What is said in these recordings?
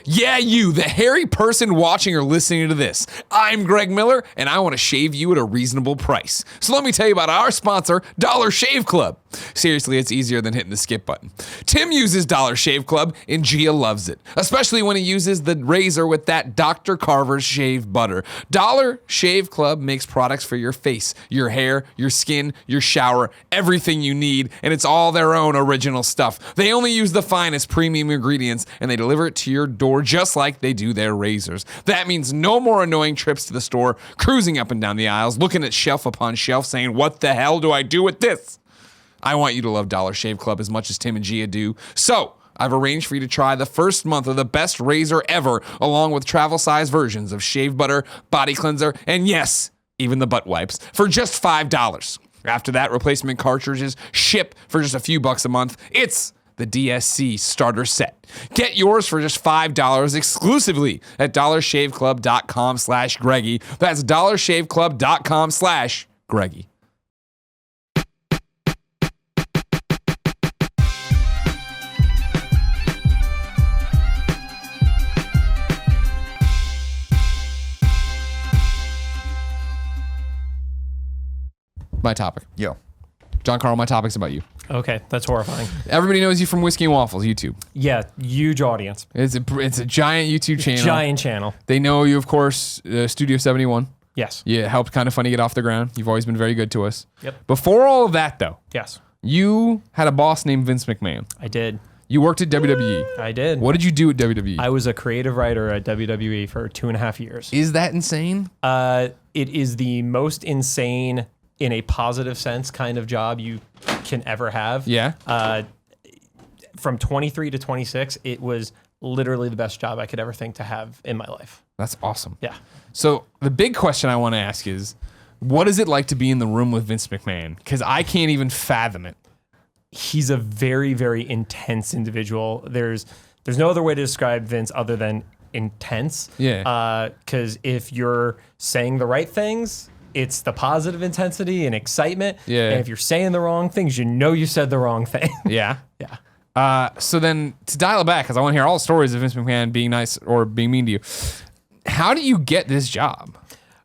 Yeah, you, the hairy person watching or listening to this. I'm Greg Miller, and I want to shave you at a reasonable price. So let me tell you about our sponsor, Dollar Shave Club. Seriously, it's easier than hitting the skip button. Tim uses Dollar Shave Club, and Gia loves it, especially when he uses the razor with that Dr. Carver's shave butter. Dollar Shave Club makes products for your face, your hair, your skin, your shower, everything you need, and it's all their own original stuff. They only use the finest premium ingredients, and they deliver it to your door just like they do their razors. That means no more annoying trips to the store, cruising up and down the aisles, looking at shelf upon shelf, saying, what the hell do I do with this? I want you to love Dollar Shave Club as much as Tim and Gia do. So, I've arranged for you to try the first month of the best razor ever, along with travel-size versions of shave butter, body cleanser, and yes, even the butt wipes, for just $5. After that, replacement cartridges ship for just a few bucks a month. It's the DSC starter set. Get yours for just $5 exclusively at dollarshaveclub.com/Greggy. That's dollarshaveclub.com/Greggy. My topic. Yo. John Carl, my topic's about you. Okay, that's horrifying. Everybody knows you from Whiskey and Waffles, YouTube. Yeah, huge audience. It's a giant YouTube channel. Giant channel. They know you, of course, Studio 71. Yes. You helped Kind of Funny get off the ground. You've always been very good to us. Yep. Before all of that, though, Yes, you had a boss named Vince McMahon. I did. You worked at WWE. I did. What did you do at WWE? I was a creative writer at WWE for 2.5 years. Is that insane? It is the most insane, in a positive sense, kind of job you can ever have. Yeah. From 23 to 26, it was literally the best job I could ever think to have in my life. That's awesome. Yeah. So the big question I want to ask is, what is it like to be in the room with Vince McMahon? Because I can't even fathom it. He's a very, very intense individual. There's no other way to describe Vince other than intense. Yeah. Because if you're saying the right things, it's the positive intensity and excitement. Yeah. And if you're saying the wrong things, you know you said the wrong thing. Yeah. Yeah. So then to dial it back, because I want to hear all the stories of Vince McMahon being nice or being mean to you. How do you get this job?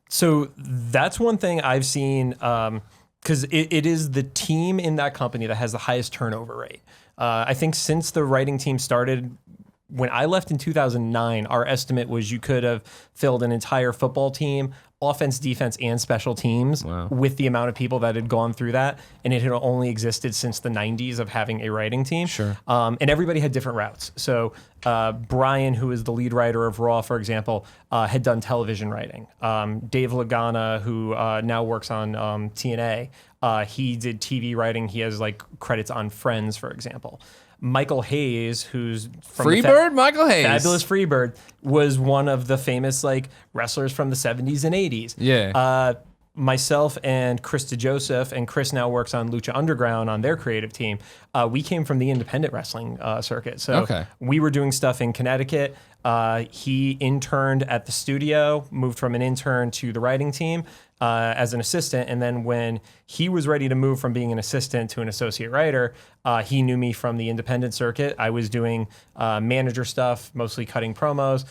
So that's one thing I've seen, because it is the team in that company that has the highest turnover rate. I think since the writing team started, when I left in 2009, our estimate was you could have filled an entire football team, offense, defense, and special teams with the amount of people that had gone through that. And it had only existed since the 90s of having a writing team. Sure. And everybody had different routes. So Brian, who is the lead writer of Raw, for example, had done television writing. Dave Lagana, who now works on TNA, he did TV writing. He has like credits on Friends, for example. Michael Hayes, who's from Freebird, Michael Hayes. Fabulous Freebird, was one of the famous like wrestlers from the 70s and 80s. Yeah. Myself and Chris DeJoseph, and Chris now works on Lucha Underground on their creative team. We came from the independent wrestling circuit. So we were doing stuff in Connecticut. He interned at the studio, moved from an intern to the writing team as an assistant. And then when he was ready to move from being an assistant to an associate writer, he knew me from the independent circuit. I was doing manager stuff, mostly cutting promos,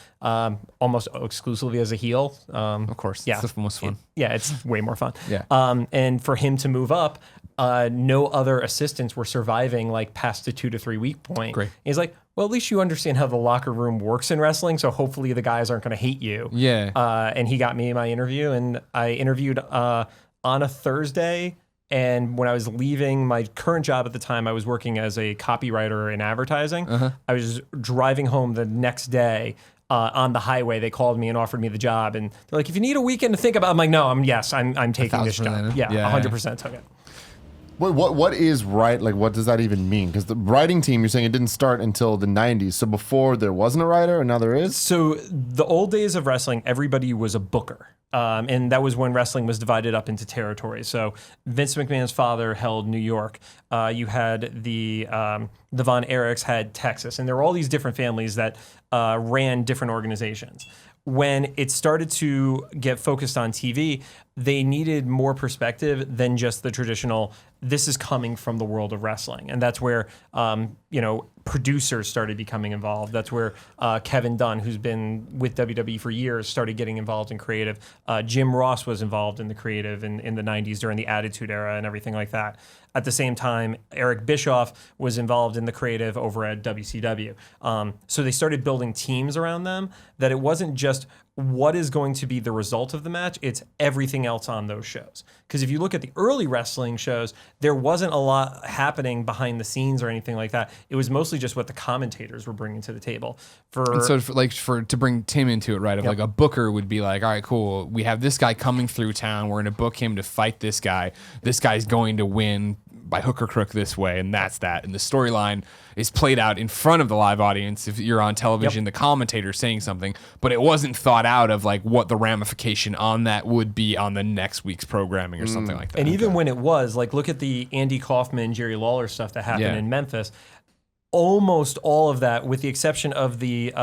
almost exclusively as a heel. Of course. Yeah. It's the most fun. It's way more fun. Yeah. And for him to move up, no other assistants were surviving like past the 2 to 3 week point. Great. He's like, well, at least you understand how the locker room works in wrestling, so hopefully the guys aren't going to hate you. Yeah. And he got me my interview, and I interviewed on a Thursday. And when I was leaving my current job at the time, I was working as a copywriter in advertising. I was driving home the next day. On the highway, they called me and offered me the job, and they're like, "If you need a weekend to think about," I'm like, "No, I'm taking this job." Yeah, 100% took it. What is right? Like, what does that even mean? Because the writing team, you're saying it didn't start until the 90s. So before there wasn't a writer, and now there is? So the old days of wrestling, everybody was a booker. And that was when wrestling was divided up into territories. So Vince McMahon's father held New York. You had the Von Erichs had Texas. And there were all these different families that ran different organizations. When it started to get focused on TV, they needed more perspective than just the traditional, this is coming from the world of wrestling. And that's where, producers started becoming involved. That's where Kevin Dunn, who's been with WWE for years, started getting involved in creative. Jim Ross was involved in the creative in the 90s during the Attitude Era and everything like that. At the same time, Eric Bischoff was involved in the creative over at WCW. So they started building teams around them that it wasn't just what is going to be the result of the match, it's everything else on those shows. Because if you look at the early wrestling shows, there wasn't a lot happening behind the scenes or anything like that. It was mostly just what the commentators were bringing to the table. To bring Tim into it, right? Of like a booker would be like, all right, cool. We have this guy coming through town. We're going to book him to fight this guy. This guy's going to win by hook or crook this way, and that's that. And the storyline is played out in front of the live audience. If you're on television, the commentator saying something, but it wasn't thought out of like what the ramification on that would be on the next week's programming or something like that. And even when it was, like, look at the Andy Kaufman, Jerry Lawler stuff that happened in Memphis. Almost all of that, with the exception of the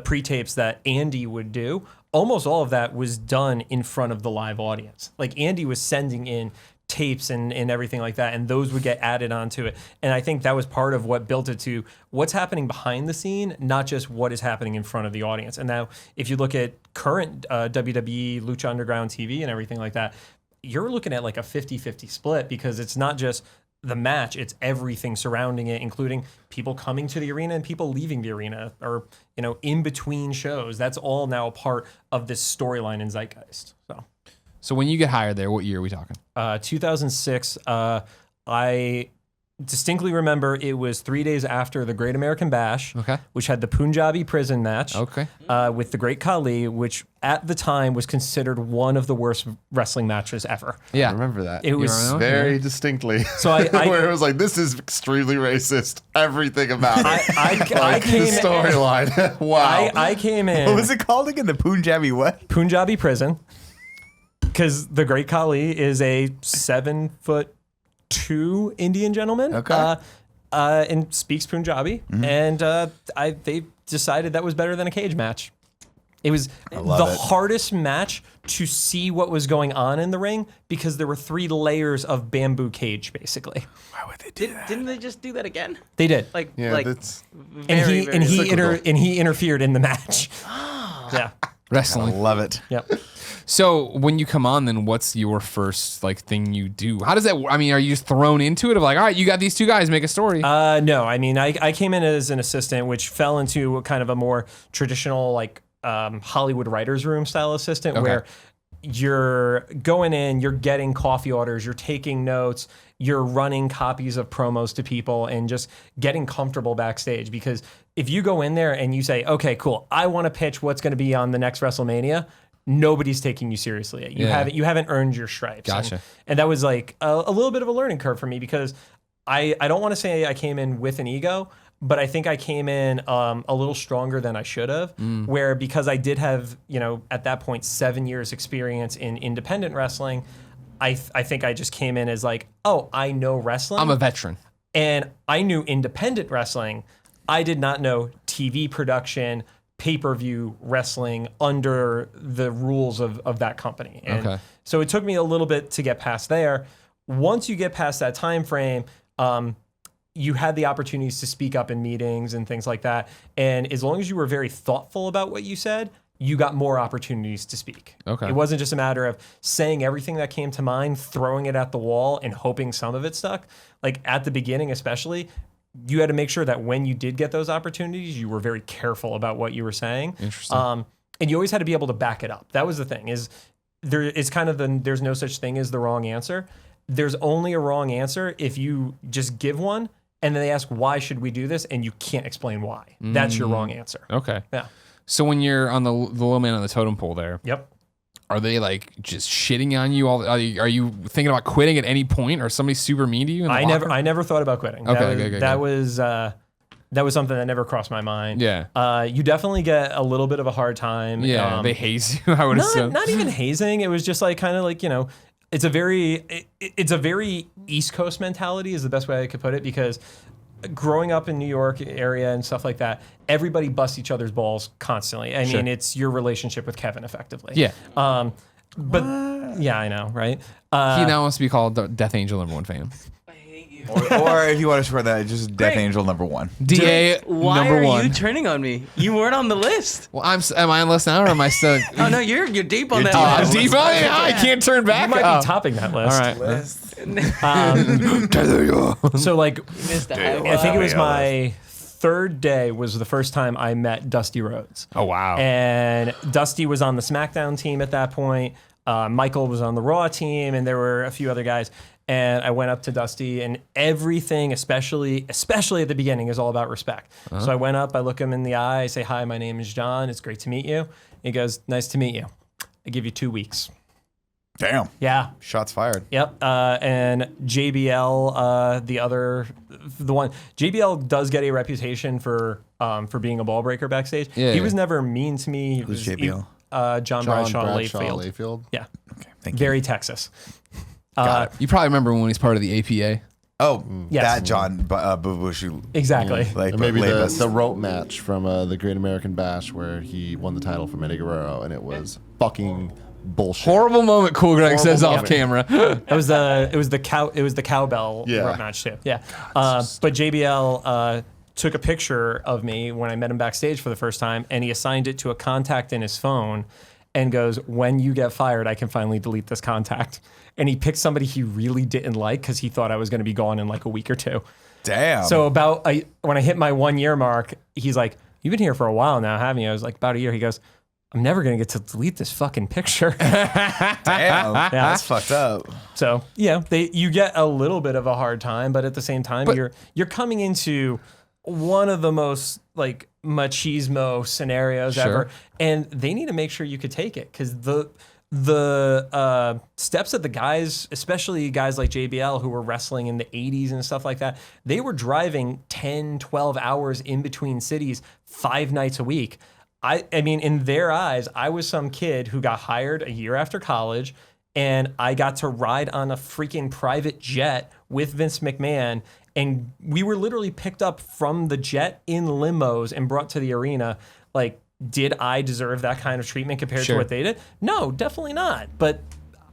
pre-tapes that Andy would do, almost all of that was done in front of the live audience. Like, Andy was sending in tapes and everything like that, and those would get added onto it. And I think that was part of what built it to what's happening behind the scene, not just what is happening in front of the audience. And now, if you look at current WWE, Lucha Underground TV and everything like that, you're looking at like a 50-50 split, because it's not just the match, it's everything surrounding it, including people coming to the arena and people leaving the arena, or, you know, in between shows. That's all now a part of this storyline and zeitgeist. So when you get hired there, what year are we talking? 2006. I distinctly remember it was 3 days after the Great American Bash, which had the Punjabi prison match with the Great Khali, which at the time was considered one of the worst wrestling matches ever. Yeah, I remember that. It was very distinctly. So where it was like, this is extremely racist. Everything about it. I came the storyline. Wow. I came in. What was it called again? The Punjabi what? Punjabi prison. Because the Great Khali is a 7'2" Indian gentleman, and speaks Punjabi, and they decided that was better than a cage match. It was hardest match to see what was going on in the ring, because there were 3 layers of bamboo cage, basically. Why would they do that? Didn't they just do that again? They did. He interfered in the match. Yeah, wrestling. I love it. Yep. So when you come on, then what's your first like thing you do? How does that? I mean, are you just thrown into it of like, all right, you got these 2 guys, make a story? No, I mean, I came in as an assistant, which fell into kind of a more traditional like Hollywood writers' room style assistant, where you're going in, you're getting coffee orders, you're taking notes, you're running copies of promos to people, and just getting comfortable backstage. Because if you go in there and you say, okay, cool, I want to pitch what's going to be on the next WrestleMania, nobody's taking you seriously yet. You haven't earned your stripes. Gotcha. And that was like a little bit of a learning curve for me, because I don't want to say I came in with an ego, but I think I came in a little stronger than I should have, where because I did have, you know, at that point 7 years experience in independent wrestling, I think I just came in as like, oh, I know wrestling. I'm a veteran. And I knew independent wrestling. I did not know TV production, pay-per-view wrestling under the rules of that company. And so it took me a little bit to get past there. Once you get past that time frame, you had the opportunities to speak up in meetings and things like that. And as long as you were very thoughtful about what you said, you got more opportunities to speak. It wasn't just a matter of saying everything that came to mind, throwing it at the wall, and hoping some of it stuck. Like at the beginning especially, you had to make sure that when you did get those opportunities, you were very careful about what you were saying. Interesting. And you always had to be able to back it up. That was the thing, is there is kind of there's no such thing as the wrong answer. There's only a wrong answer if you just give one and then they ask, why should we do this? And you can't explain why. That's your wrong answer. Okay. Yeah. So when you're on the low man on the totem pole there, are they like just shitting on you all? Are you thinking about quitting at any point, or somebody super mean to you? I never thought about quitting. Okay, that was something that never crossed my mind. Yeah. You definitely get a little bit of a hard time. Yeah. They haze you, I would assume. Not even hazing. It was just like kind of like, you know, it's a very East Coast mentality is the best way I could put it, because growing up in New York area and stuff like that, everybody busts each other's balls constantly. I mean, it's your relationship with Kevin effectively. Yeah. But yeah, I know, right? He now wants to be called the Death Angel #1 fan. I hate you. Or if you want to score that, just Death Angel #1. DA Why number are one. you turning on me? You weren't on the list. Well, am I on the list now or am I still? Oh no, you're deep on You're that deep. list. Deep on it? I can't turn back. You might Oh. be topping that list. All right. So like, Missed the I think it was my third day was the first time I met Dusty Rhodes. Oh wow. And Dusty was on the SmackDown team at that point. Michael was on the Raw team, and there were a few other guys. And I went up to Dusty, and everything, especially at the beginning, is all about respect. So I went up, I look him in the eye, I say, "Hi, my name is John. It's great to meet you." He goes, "Nice to meet you. I give you 2 weeks." Damn. Yeah. Shots fired. Yep. And JBL, the one, JBL does get a reputation for being a ball breaker backstage. Yeah. He was never mean to me. Who's JBL? John Bradshaw Layfield. Yeah. Okay, thank you. Very Texas. Got it. You probably remember when he's part of the APA. Oh, Yes. that John Babushu. Exactly. Like, Or maybe Labus. the rope match from the Great American Bash where he won the title from Eddie Guerrero, and it was fucking bullshit. Horrible moment. Cool Greg says off moment. camera. It was the cowbell Yeah. rope match too. Yeah. But JBL took a picture of me when I met him backstage for the first time, and he assigned it to a contact in his phone, and goes, "When you get fired, I can finally delete this contact." And he picked somebody he really didn't like because he thought I was going to be gone in like a week or two. Damn. So when I hit my 1 year mark, he's like, "You've been here for a while now, haven't you?" I was like, "About a year." He goes, "I'm never going to get to delete this fucking picture." Damn. That's fucked up. So yeah, you get a little bit of a hard time, but at the same time, you're coming into one of the most like machismo scenarios ever, and they need to make sure you could take it because the steps that the guys, especially guys like JBL who were wrestling in the 80s and stuff like that, they were driving 10, 12 hours in between cities 5 nights a week. I mean, in their eyes, I was some kid who got hired a year after college, and I got to ride on a freaking private jet with Vince McMahon, and we were literally picked up from the jet in limos and brought to the arena. Like, did I deserve that kind of treatment compared to what they did? No, definitely not. But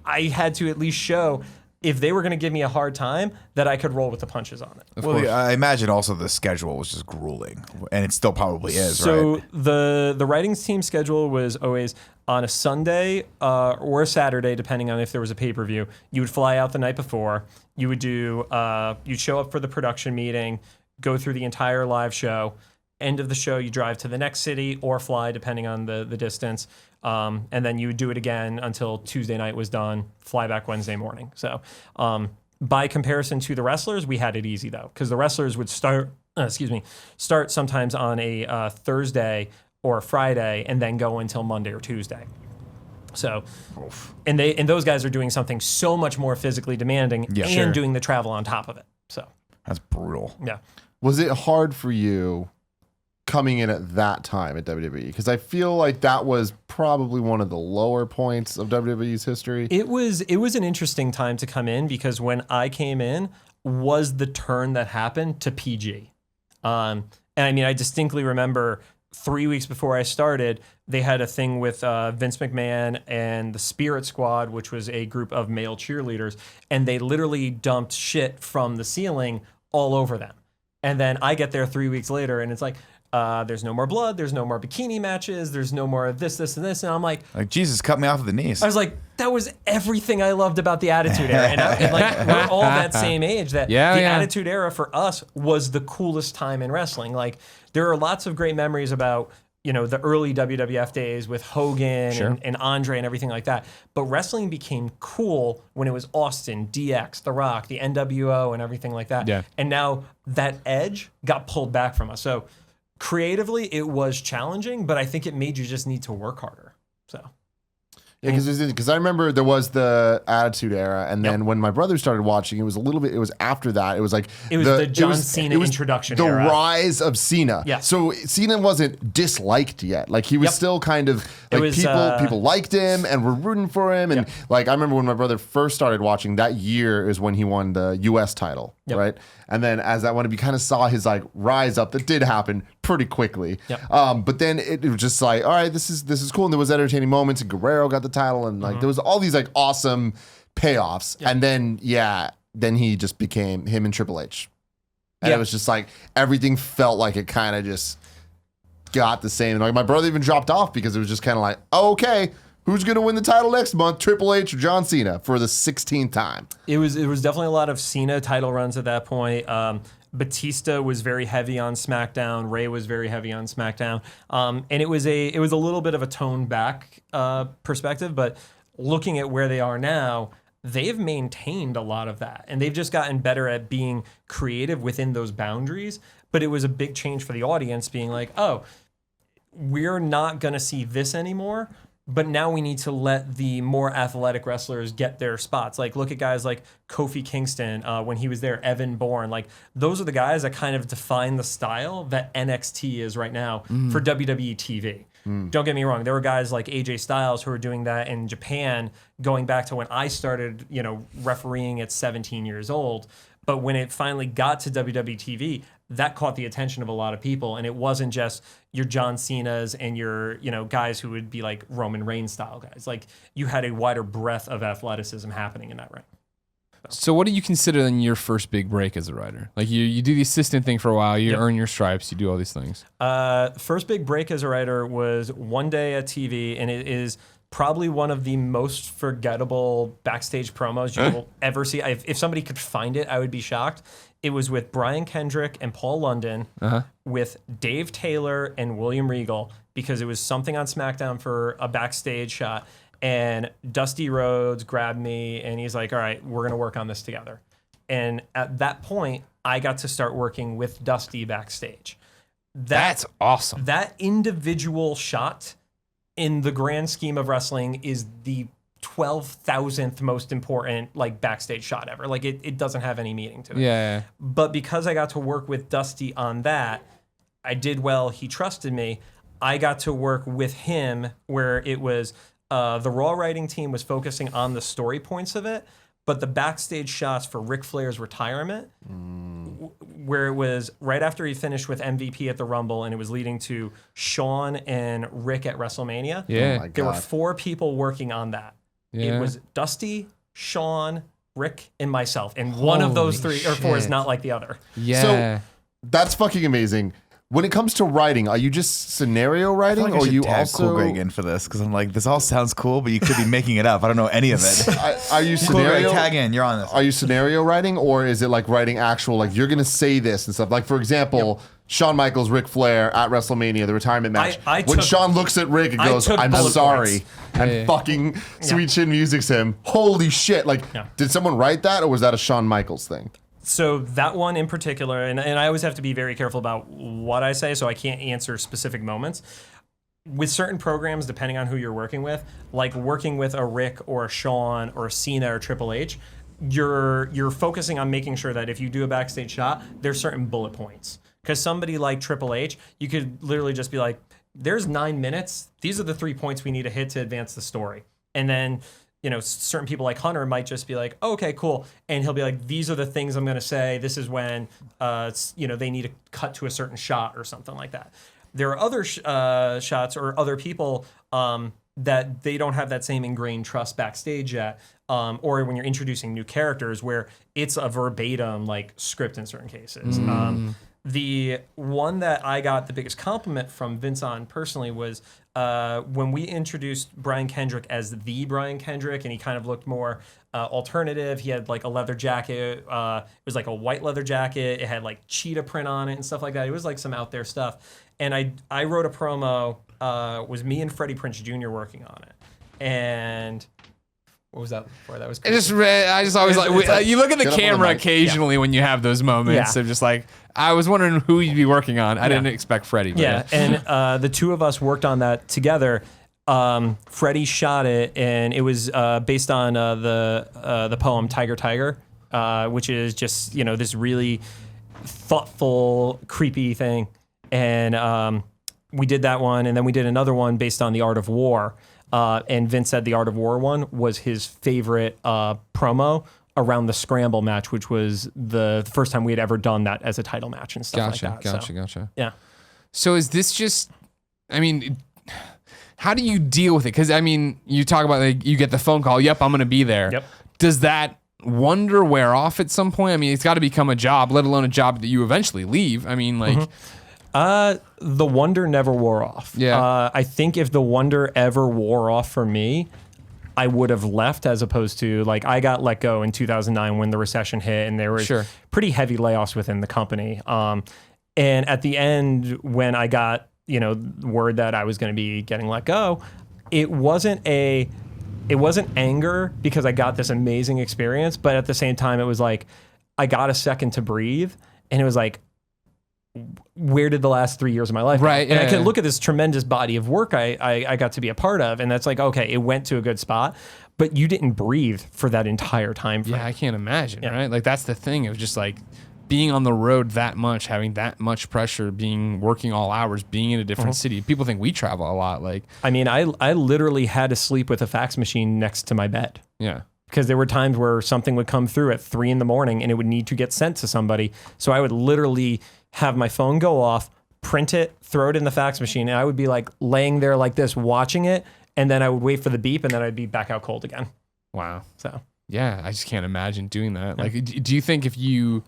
I had to at least show, if they were going to give me a hard time, that I could roll with the punches on it. Well, I imagine also the schedule was just grueling, and it still probably is, So right? the writings team schedule was always on a Sunday or a Saturday, depending on if there was a pay-per-view. You would fly out the night before. You would you'd show up for the production meeting, go through the entire live show. End of the show, you drive to the next city or fly, depending on the distance. And then you would do it again until Tuesday night was done, fly back Wednesday morning. So by comparison to the wrestlers, we had it easy though, because the wrestlers would start sometimes on a Thursday or a Friday and then go until Monday or Tuesday. So, and those guys are doing something so much more physically demanding and doing the travel on top of it. So That's brutal. yeah. Was it hard for you coming in at that time at WWE? Because I feel like that was probably one of the lower points of WWE's history. It was an interesting time to come in because when I came in was the turn that happened to PG. And I mean, I distinctly remember 3 weeks before I started, they had a thing with Vince McMahon and the Spirit Squad, which was a group of male cheerleaders, and they literally dumped shit from the ceiling all over them. And then I get there 3 weeks later, and it's like, there's no more blood, there's no more bikini matches, there's no more of this, and this. And I'm like, Jesus, cut me off at the knees. I was like, that was everything I loved about the Attitude Era. And like, we're all that same age that the Attitude Era for us was the coolest time in wrestling. Like, there are lots of great memories about, you know, the early WWF days with Hogan and Andre and everything like that. But wrestling became cool when it was Austin, DX, The Rock, the NWO, and everything like that. Yeah. And now that edge got pulled back from us. So creatively, it was challenging, but I think it made you just need to work harder. So. Yeah, because I remember there was the Attitude Era, and then when my brother started watching, it was a little bit. It was after that. It was like the John Cena introduction. The era. rise of Cena. Yeah. So Cena wasn't disliked yet. Like he was still kind of like people liked him and were rooting for him. And like I remember when my brother first started watching, that year is when he won the U.S. title, right? And then as that one, you kind of saw his like rise up. That did happen pretty quickly. But then it was just like, all right, this is cool. And there was entertaining moments. And Guerrero got the title, and like there was all these like awesome payoffs. And then then he just became him and Triple H. And it was just like everything felt like it kind of just got the same. Like my brother even dropped off because it was just kind of like, oh, okay, who's going to win the title next month? Triple H or John Cena for the 16th time? It was definitely a lot of Cena title runs at that point. Batista was very heavy on SmackDown. Ray was very heavy on SmackDown. And it was a little bit of a toned back perspective, but looking at where they are now, they've maintained a lot of that, and they've just gotten better at being creative within those boundaries. But it was a big change for the audience being like, oh, we're not going to see this anymore, but now we need to let the more athletic wrestlers get their spots. Like, look at guys like Kofi Kingston when he was there, Evan Bourne. Like, those are the guys that kind of define the style that NXT is right now for WWE TV. Don't get me wrong. There were guys like AJ Styles who were doing that in Japan going back to when I started, refereeing at 17 years old. But when it finally got to WWE TV, that caught the attention of a lot of people. And it wasn't just your John Cena's and your, guys who would be like Roman Reigns style guys. Like, you had a wider breadth of athleticism happening in that ring. So what do you consider then your first big break as a writer? Like you do the assistant thing for a while, you earn your stripes, you do all these things. First big break as a writer was one day at TV, and it is probably one of the most forgettable backstage promos you will ever see. If somebody could find it, I would be shocked. It was with Brian Kendrick and Paul London, with Dave Taylor and William Regal, because it was something on SmackDown for a backstage shot. And Dusty Rhodes grabbed me and he's like, all right, we're going to work on this together. And at that point, I got to start working with Dusty backstage. That's awesome. That individual shot in the grand scheme of wrestling is the 12,000th most important backstage shot ever. Like it doesn't have any meaning to it. Yeah. But because I got to work with Dusty on that, I did well. He trusted me. I got to work with him where it was the Raw writing team was focusing on the story points of it, but the backstage shots for Ric Flair's retirement, where it was right after he finished with MVP at the Rumble and it was leading to Shawn and Rick at WrestleMania. Yeah. Oh my God. There were 4 people working on that. Yeah. It was Dusty, Shawn, Rick, and myself. And one of those 3 or 4 is not like the other. Yeah. So that's fucking amazing. When it comes to writing, are you just scenario writing, I or you tag also Cool Greg in for this? Because I'm like, this all sounds cool, but you could be making it up. I don't know any of it. Are you Cool Greg, scenario? tag in. You're on this. Are you scenario writing, or is it like writing actual, like you're gonna say this and stuff? Like for example, Shawn Michaels, Ric Flair at WrestleMania, the retirement match. when Shawn looks at Rick and goes, "I'm sorry," points. and fucking Sweet Chin Music's him. Holy shit! Like, did someone write that, or was that a Shawn Michaels thing? So that one in particular, and I always have to be very careful about what I say, so I can't answer specific moments. With certain programs, depending on who you're working with, like working with a Rick or a Shawn or a Cena or Triple H, you're focusing on making sure that if you do a backstage shot, there's certain bullet points. Because somebody like Triple H, you could literally just be like, there's 9 minutes. These are the 3 points we need to hit to advance the story. And then certain people like Hunter might just be like, oh, okay, cool. And he'll be like, these are the things I'm going to say. This is when, they need to cut to a certain shot or something like that. There are other shots or other people that they don't have that same ingrained trust backstage yet. Or when you're introducing new characters where it's a verbatim script in certain cases. The one that I got the biggest compliment from Vince on personally was when we introduced Brian Kendrick as the Brian Kendrick, and he kind of looked more alternative. He had a leather jacket. It was a white leather jacket. It had cheetah print on it and stuff like that. It was some out there stuff. And I wrote a promo. Was me and Freddie Prinze Jr. working on it. And what was that for? That was I just always you look at the camera occasionally when you have those moments of just I was wondering who you'd be working on. I didn't expect Freddie. Yeah, and the two of us worked on that together. Freddie shot it, and it was based on the poem Tiger Tiger, which is just this really thoughtful, creepy thing. And we did that one, and then we did another one based on The Art of War. And Vince said the Art of War one was his favorite promo around the Scramble match, which was the first time we had ever done that as a title match and stuff like that. Gotcha. Yeah. So is this just, how do you deal with it? Because, you talk about you get the phone call, yep, I'm going to be there. Yep. Does that wonder wear off at some point? I mean, it's got to become a job, let alone a job that you eventually leave. I mean, like... The wonder never wore off. Yeah. I think if the wonder ever wore off for me, I would have left, as opposed to, like, I got let go in 2009 when the recession hit and there was pretty heavy layoffs within the company. And at the end, when I got, word that I was going to be getting let go, it wasn't anger because I got this amazing experience, but at the same time, it was like, I got a second to breathe, and it was like, where did the last 3 years of my life go? Right. And I could look at this tremendous body of work I got to be a part of, and that's like, okay, it went to a good spot, but you didn't breathe for that entire time frame. Yeah, I can't imagine, right? Like, that's the thing. It was just like being on the road that much, having that much pressure, working all hours, being in a different city. People think we travel a lot. Like, I mean, I literally had to sleep with a fax machine next to my bed. Yeah. Because there were times where something would come through at 3 a.m. and it would need to get sent to somebody. So I would literally have my phone go off, print it, throw it in the fax machine, and I would be like laying there like this, watching it, and then I would wait for the beep, and then I'd be back out cold again. Wow. So yeah, I just can't imagine doing that. Yeah. Like, do you think if you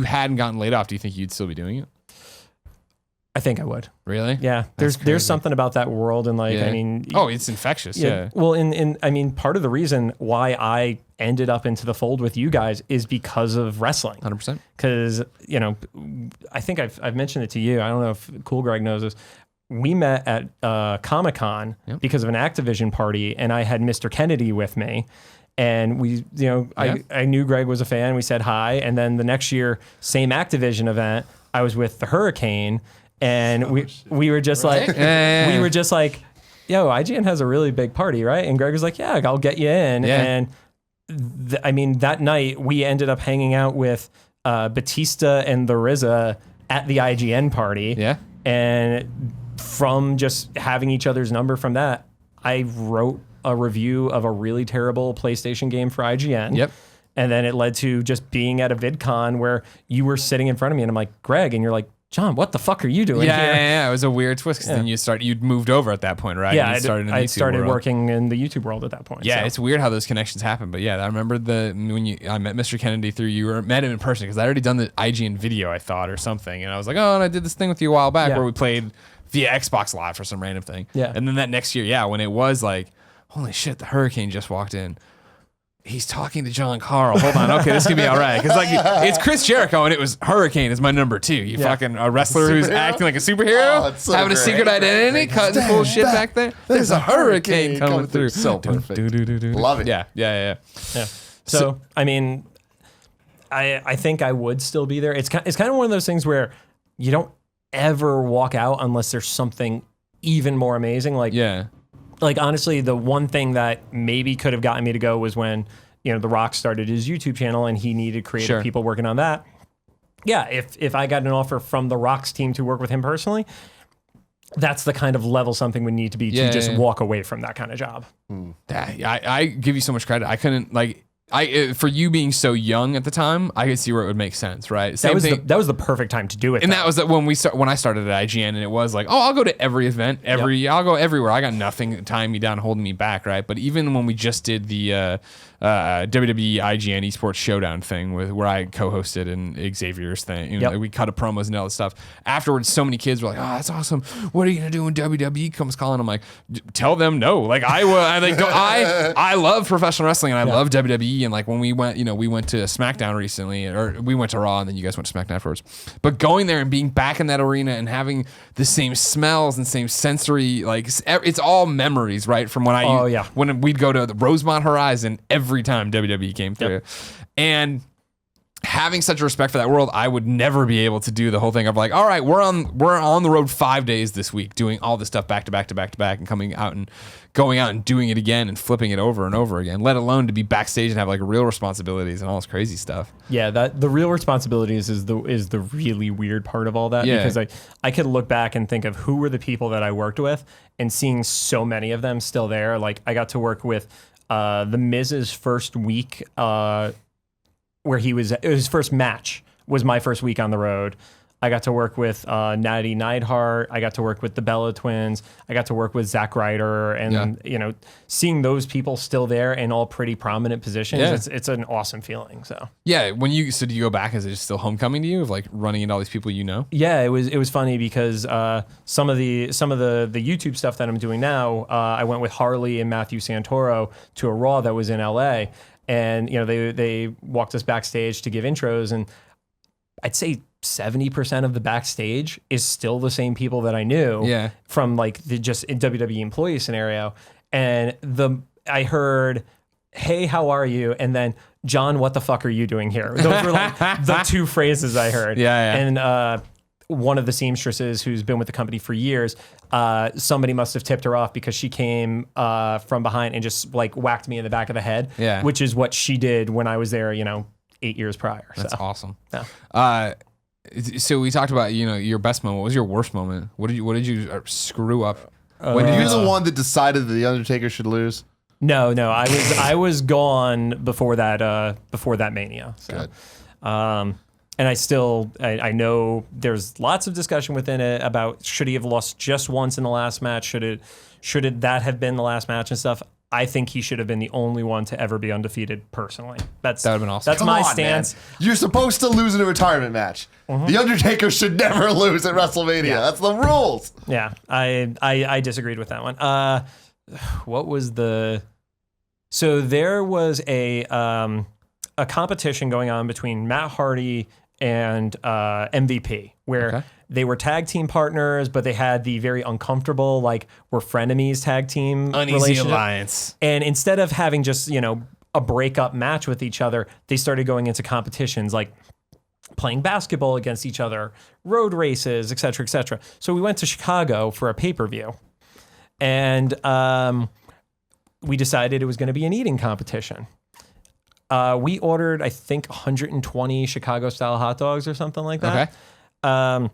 hadn't gotten laid off, do you think you'd still be doing it? I think I would. Really? Yeah. There's something about that world, and like, I mean, it's infectious. Yeah. Well, I mean, part of the reason why I ended up into the fold with you guys is because of wrestling. 100%. Because, I think I've mentioned it to you. I don't know if Cool Greg knows this. We met at Comic-Con because of an Activision party, and I had Mr. Kennedy with me. And we, I knew Greg was a fan. We said hi. And then the next year, same Activision event, I was with the Hurricane. And we were just like, we were just like, yo, IGN has a really big party, right? And Greg was like, yeah, I'll get you in. Yeah. And I mean, that night we ended up hanging out with Batista and the RZA at the IGN party. Yeah. And from just having each other's number from that, I wrote a review of a really terrible PlayStation game for IGN. Yep. And then it led to just being at a VidCon where you were sitting in front of me, and I'm like, Greg, and you're like, John, what the fuck are you doing here? Yeah, it was a weird twist because then you'd moved over at that point, right? Yeah, I started working in the YouTube world at that point. Yeah, It's weird how those connections happen. But yeah, I remember when I met Mr. Kennedy through you, met him in person because I already done the IGN video, I thought, or something. And I was like, and I did this thing with you a while back where we played via Xbox Live for some random thing. Yeah. And then that next year, when it was like, holy shit, the Hurricane just walked in. He's talking to John Carl. Hold on. Okay, this could be all right. Because it's Chris Jericho, and it was Hurricane is my number 2. You fucking a wrestler who's acting like a superhero, so having a secret identity, cutting cool shit back there. There's a hurricane coming through. So perfect. Love it. Yeah. So I mean, I think I would still be there. It's kind of one of those things where you don't ever walk out unless there's something even more amazing. Like, honestly, the one thing that maybe could have gotten me to go was when, The Rock started his YouTube channel and he needed creative people working on that. Yeah, if I got an offer from The Rock's team to work with him personally, that's the kind of level something would need to be to just walk away from that kind of job. I give you so much credit. I couldn't, for you being so young at the time, I could see where it would make sense, right? That was the perfect time to do it. And that was when I started at IGN, and it was like, I'll go to every event, I'll go everywhere. I got nothing tying me down, holding me back, right? But even when we just did the WWE IGN Esports Showdown thing where I co-hosted and Xavier's thing, we cut a promos and all this stuff. Afterwards, so many kids were like, "Oh, that's awesome! What are you gonna do when WWE comes calling?" I'm like, "Tell them no." Like I love professional wrestling and I love WWE. And like when we went, we went to SmackDown recently, or we went to Raw, and then you guys went to SmackDown afterwards. But going there and being back in that arena and having the same smells and same sensory, it's all memories, right? From when when we'd go to the Rosemont Horizon every time WWE came through, and having such a respect for that world, I would never be able to do the whole thing of like, all right, we're on the road 5 days this week, doing all this stuff back to back to back to back, and coming out and going out and doing it again and flipping it over and over again, let alone to be backstage and have like real responsibilities and all this crazy stuff. Yeah, the real responsibilities is the really weird part of all that, because I could look back and think of who were the people that I worked with, and seeing so many of them still there. Like I got to work with the Miz's first week, where his first match was my first week on the road. I got to work with Natty Neidhart. I got to work with the Bella Twins. I got to work with Zack Ryder, and seeing those people still there in all pretty prominent positions, it's an awesome feeling. So yeah, do you go back? Is it still homecoming to you of like running into all these people you know? Yeah, it was funny because some of the YouTube stuff that I'm doing now, I went with Harley and Matthew Santoro to a Raw that was in LA, and they walked us backstage to give intros, and I'd say 70% of the backstage is still the same people that I knew from like the just WWE employee scenario. And I heard, "Hey, how are you?" And then, "John, what the fuck are you doing here?" Those were like the two phrases I heard. And one of the seamstresses who's been with the company for years, somebody must have tipped her off because she came from behind and just like whacked me in the back of the head, which is what she did when I was there, 8 years prior. That's awesome. Yeah. So we talked about your best moment. What was your worst moment? What did you screw up? When you're the one that decided that the Undertaker should lose. No, I was gone before that Mania. So. Good. And I know there's lots of discussion within it about should he have lost just once in the last match? Should that have been the last match and stuff? I think he should have been the only one to ever be undefeated personally. That would have been awesome. That's my stance. Man. You're supposed to lose in a retirement match. The Undertaker should never lose at WrestleMania. Yeah. That's the rules. Yeah, I disagreed with that one. What was so there was a competition going on between Matt Hardy and MVP, where they were tag team partners, but they had the very uncomfortable, like, we're frenemies tag team uneasy alliance. And instead of having just, a breakup match with each other, they started going into competitions like playing basketball against each other, road races, et cetera, et cetera. So we went to Chicago for a pay-per-view, and we decided it was going to be an eating competition. We ordered, I think, 120 Chicago-style hot dogs or something like that. Okay.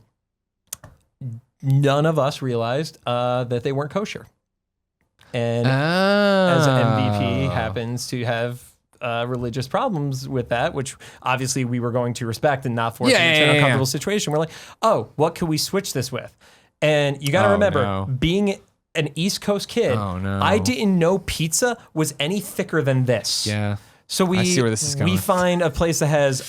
None of us realized that they weren't kosher. And as MVP happens to have religious problems with that, which obviously we were going to respect and not force into an uncomfortable situation. We're like, oh, what could we switch this with? And you got to remember, being an East Coast kid, I didn't know pizza was any thicker than this. Yeah. So I see where this is going. We find a place that has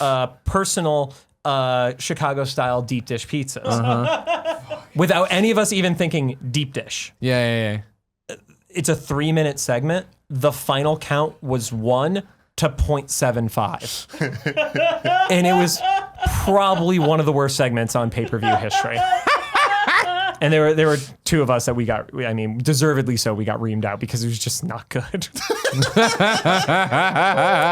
personal Chicago-style deep dish pizzas without any of us even thinking deep dish. Yeah. It's a 3-minute segment. The final count was 1 to 0.75. And it was probably one of the worst segments on pay-per-view history. And there were two of us that we got, deservedly so, we got reamed out because it was just not good.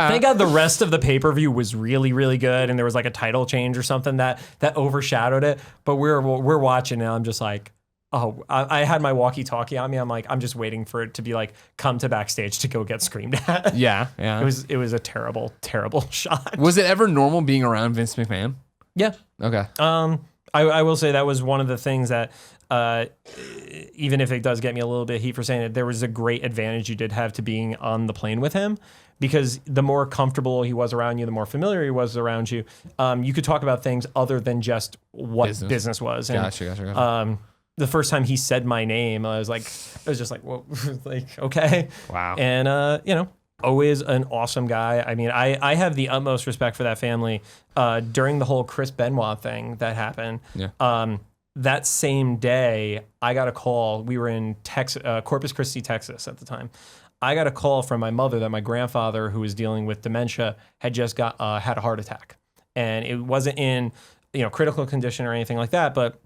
Thank God the rest of the pay-per-view was really, really good, and there was like a title change or something that overshadowed it. But we're watching, and I'm just like, oh, I had my walkie-talkie on me. I'm like, I'm just waiting for it to be like, come to backstage to go get screamed at. Yeah. It was a terrible, terrible shot. Was it ever normal being around Vince McMahon? Yeah. Okay. I will say that was one of the things that, even if it does get me a little bit of heat for saying it, there was a great advantage you did have to being on the plane with him, because the more comfortable he was around you, the more familiar he was around you, you could talk about things other than just what business was. And, Gotcha. The first time he said my name, I was just like, whoa, like, okay. Wow. And, always an awesome guy. I mean, I have the utmost respect for that family. During the whole Chris Benoit thing that happened, that same day, I got a call. We were in Corpus Christi, Texas at the time. I got a call from my mother that my grandfather, who was dealing with dementia, had just had a heart attack. And it wasn't in critical condition or anything like that, but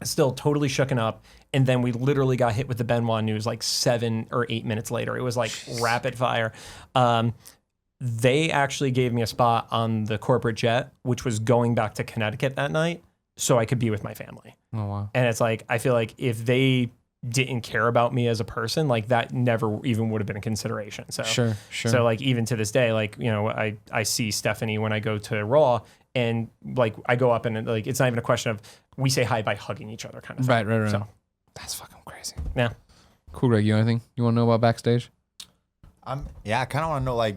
still totally shooken up. And then we literally got hit with the Benoit news like 7 or 8 minutes later. It was like rapid fire. They actually gave me a spot on the corporate jet, which was going back to Connecticut that night, so I could be with my family. Oh, wow. And it's like, I feel like if they didn't care about me as a person, like that never even would have been a consideration. So Sure. So like even to this day, like, I see Stephanie when I go to Raw, and like I go up and like it's not even a question of we say hi by hugging each other kind of thing. Right. So that's fucking crazy. Yeah. Cool, Greg. You anything you want to know about Backstage? I kind of want to know, like,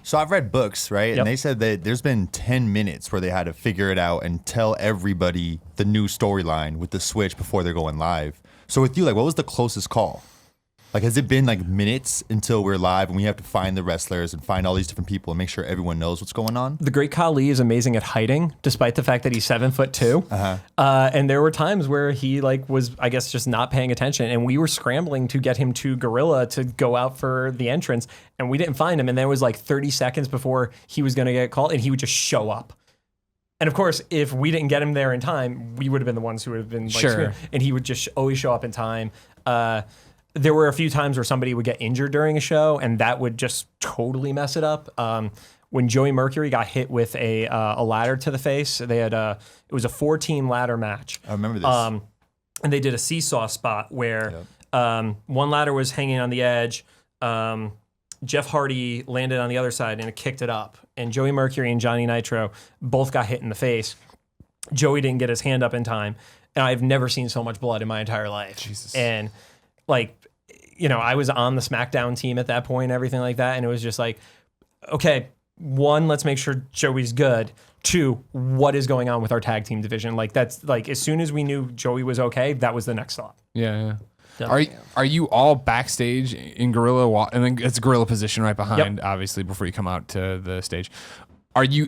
So I've read books, right? Yep. And they said that there's been 10 minutes where they had to figure it out and tell everybody the new storyline with the switch before they're going live. So with you, like, what was the closest call? Like, has it been like minutes until we're live and we have to find the wrestlers and find all these different people and make sure everyone knows what's going on? The great Khali is amazing at hiding, despite the fact that he's 7'2". And there were times where he was, I guess, just not paying attention. And we were scrambling to get him to Gorilla to go out for the entrance, and we didn't find him. And there was 30 seconds before he was going to get called, and he would just show up. And of course, if we didn't get him there in time, we would have been the ones who would have been Sure. And he would just always show up in time. There were a few times where somebody would get injured during a show, and that would just totally mess it up. When Joey Mercury got hit with a ladder to the face, they had it was a 4-team ladder match. I remember this. And they did a seesaw spot where one ladder was hanging on the edge. Jeff Hardy landed on the other side and it kicked it up. And Joey Mercury and Johnny Nitro both got hit in the face. Joey didn't get his hand up in time. And I've never seen so much blood in my entire life. Jesus. And I was on the SmackDown team at that point and everything like that. And it was just okay, 1, let's make sure Joey's good. 2, what is going on with our tag team division? That's as soon as we knew Joey was okay, that was the next thought. Yeah. Are you all backstage in Gorilla? And then it's Gorilla position right behind, obviously, before you come out to the stage.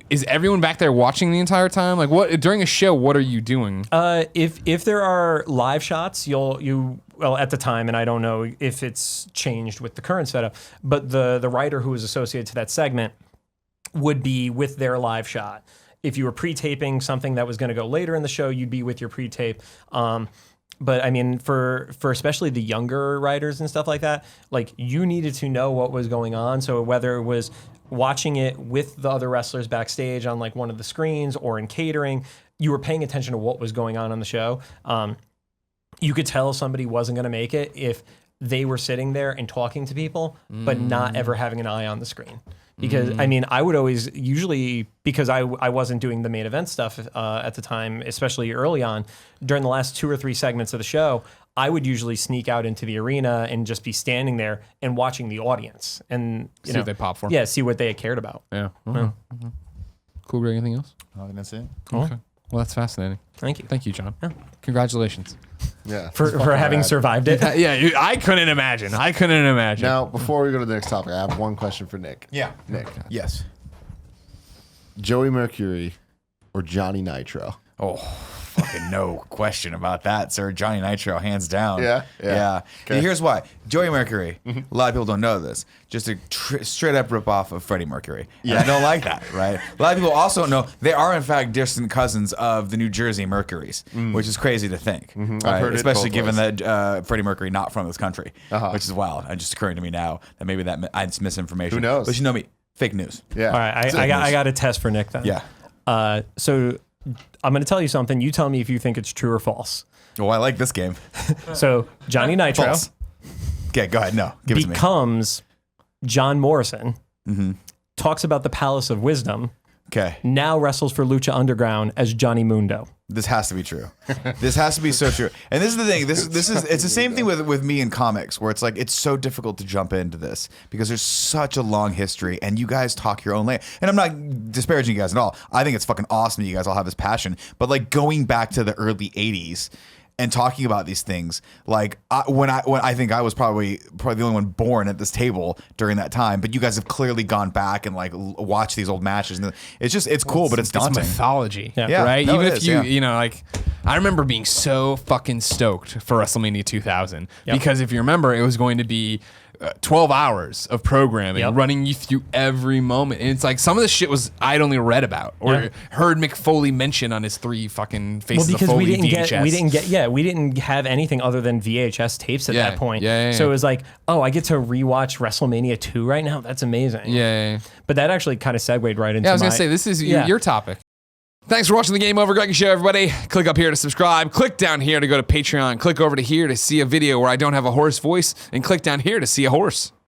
Is everyone back there watching the entire time? What during a show? What are you doing? If there are live shots, well, at the time, and I don't know if it's changed with the current setup, but the writer who was associated to that segment would be with their live shot. If you were pre-taping something that was going to go later in the show, you'd be with your pre-tape. But I mean, for especially the younger writers and stuff like that, you needed to know what was going on. So whether it was watching it with the other wrestlers backstage on one of the screens or in catering, you were paying attention to what was going on the show. You could tell somebody wasn't going to make it if they were sitting there and talking to people, but not ever having an eye on the screen. Because, I mean, I would always, usually, because I wasn't doing the main event stuff at the time, especially early on, during the last 2 or 3 segments of the show, I would usually sneak out into the arena and just be standing there and watching the audience. And See what they pop for. Yeah, see what they cared about. Yeah. Cool, Greg. Anything else? I think that's it. Okay. Well, that's fascinating. Thank you. Thank you, John. Yeah. Congratulations. Yeah. For having survived it. Yeah, I couldn't imagine. Now, before we go to the next topic, I have one question for Nick. Yeah. Nick. Yes. Joey Mercury or Johnny Nitro? Oh, fucking no question about that, sir. Johnny Nitro, hands down. Yeah? Yeah. Okay. And here's why. Joey Mercury, a lot of people don't know this, just a straight up rip off of Freddie Mercury. Yeah. And I don't like that, right? A lot of people also know they are, in fact, distant cousins of the New Jersey Mercurys, which is crazy to think, right? I've heard it Especially both given ways. that Freddie Mercury not from this country, which is wild. It's just occurring to me now that maybe it's misinformation. Who knows? But you know me, fake news. Yeah. All right, I got a test for Nick then. Yeah. So I'm going to tell you something. You tell me if you think it's true or false. Well, I like this game. So Johnny Nitro False. Okay, go ahead. No, give it to me. becomes John Morrison, talks about the Palace of Wisdom, Okay. now wrestles for Lucha Underground as Johnny Mundo. This has to be true. This has to be so true. And this is the thing. It's the same thing with me in comics, where it's so difficult to jump into this because there's such a long history, and you guys talk your own language. And I'm not disparaging you guys at all. I think it's fucking awesome that you guys all have this passion. But going back to the early '80s and talking about these things, when I think I was probably the only one born at this table during that time, but you guys have clearly gone back and watched these old matches, and it's cool, but it's daunting. It's mythology, Yeah. right? No, Even it if is, you, yeah. I remember being so fucking stoked for WrestleMania 2000 because if you remember, it was going to be 12 hours of programming running you through every moment. And it's some of the shit I'd only read about or heard Mick Foley mention on his 3 fucking Faces of Foley VHS. we didn't have anything other than VHS tapes at that point. Yeah. So it was I get to rewatch WrestleMania 2 right now. That's amazing. Yeah. But that actually kind of segued right into I was going to say, this is your topic. Thanks for watching the GameOverGreggy Show, everybody. Click up here to subscribe. Click down here to go to Patreon. Click over to here to see a video where I don't have a hoarse voice. And click down here to see a horse.